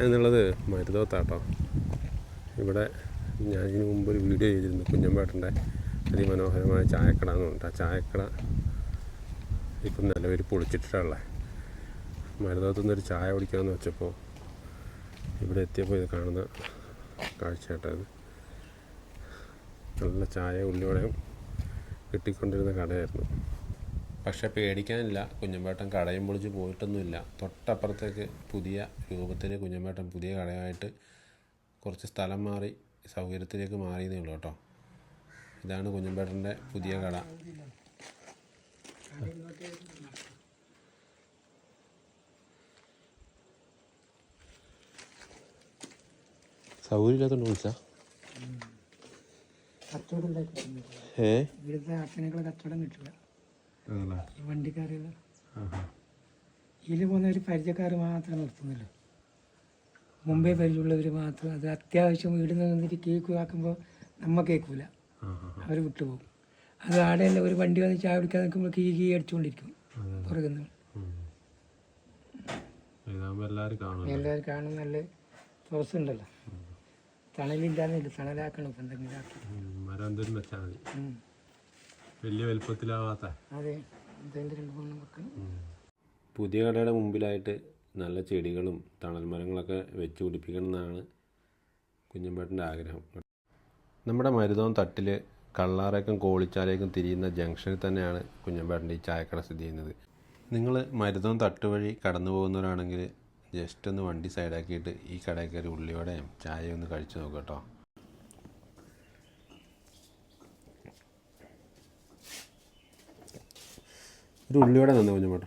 എന്നുള്ളത് മരുതോത്താട്ടോ. ഇവിടെ ഞാൻ ഇതിനു മുമ്പ് ഒരു വീഡിയോ ചെയ്തിരുന്നു കുഞ്ഞമ്പേട്ടൻ്റെ അതിമനോഹരമായ ചായക്കട എന്ന് പറഞ്ഞിട്ട്. ആ ചായക്കട ഇപ്പം നിലവിൽ പൊളിച്ചിട്ടുള്ളത്. മരുതോത്തുനിന്നൊരു ചായ കുടിക്കാമെന്ന് വെച്ചപ്പോൾ ഇവിടെ എത്തിയപ്പോൾ ഇത് കാണുന്ന കാഴ്ചയായിട്ടത്. നല്ല ചായ ഉള്ളിയോടെയും കിട്ടിക്കൊണ്ടിരുന്ന കടയായിരുന്നു. പക്ഷേ പേടിക്കാനില്ല, കുഞ്ഞമ്പേട്ടൻ കടയും പൊളിച്ച് പോയിട്ടൊന്നുമില്ല. തൊട്ടപ്പുറത്തേക്ക് പുതിയ രൂപത്തിന് കുഞ്ഞമ്പേട്ടൻ പുതിയ കടയായിട്ട് കുറച്ച് സ്ഥലം മാറി സൗകര്യത്തിലേക്ക് മാറിയെന്നേ ഉള്ളൂ കേട്ടോ. ഇതാണ് കുഞ്ഞമ്പേട്ടൻ്റെ പുതിയ കട. സൗകര്യമില്ലാത്തോണ്ട് വിളിച്ചാ ഇവിടുത്തെ അച്ഛനേക്കളെ കച്ചവടം കിട്ടില്ല. വണ്ടിക്കാരെല്ലാം ഇതിൽ പോകുന്ന ഒരു പരിചയക്കാർ മാത്രം നിർത്തുന്നില്ല. മുമ്പേ പരിചയമുള്ളവർ മാത്രം. അത് അത്യാവശ്യം വീട്ടിൽ നിന്ന് നിന്നിട്ട് കേക്ക് ആക്കുമ്പോൾ നമ്മ കേൾക്കൂല, അവർ വിട്ടുപോകും. അത് ആടെയല്ല ഒരു വണ്ടി വന്ന് ചായ കുടിക്കാൻ നിൽക്കുമ്പോൾ കീ അടിച്ചുകൊണ്ടിരിക്കും പുറകുന്ന. എല്ലാവരും കാണും. നല്ല തുറസുണ്ടല്ലോ, തണലില്ലാന്നില്ല, തണലാക്കണം. ഇപ്പം എന്തെങ്കിലും ആക്കി വലിയ വലുപ്പത്തിലാവാത്ത. അതെ, ഇതിൻ്റെ 2-3 വെക്കണം. പുതിയ കടയുടെ മുമ്പിലായിട്ട് നല്ല ചെടികളും തണൽ മരങ്ങളൊക്കെ വെച്ച് പിടിപ്പിക്കണം എന്നാണ് കുഞ്ഞമ്പേട്ടൻ്റെ ആഗ്രഹം. നമ്മുടെ മരുതോം തട്ടിൽ കള്ളാറേക്കും കോളിച്ചാലേക്കും തിരിയുന്ന ജംഗ്ഷനിൽ തന്നെയാണ് കുഞ്ഞമ്പേട്ടൻ്റെ ഈ ചായക്കട സ്ഥിതി ചെയ്യുന്നത്. നിങ്ങൾ മരുതോം തട്ട് വഴി കടന്നു പോകുന്നവരാണെങ്കിൽ ജസ്റ്റ് ഒന്ന് വണ്ടി സൈഡാക്കിയിട്ട് ഈ കടയിൽ കയറി ഉള്ളിയോടെയും ചായ ഒന്ന് കഴിച്ചു നോക്കുക കേട്ടോ. ഒരു ഉള്ളിയോടെ തന്നെ കുഞ്ഞമ്പേട്ട.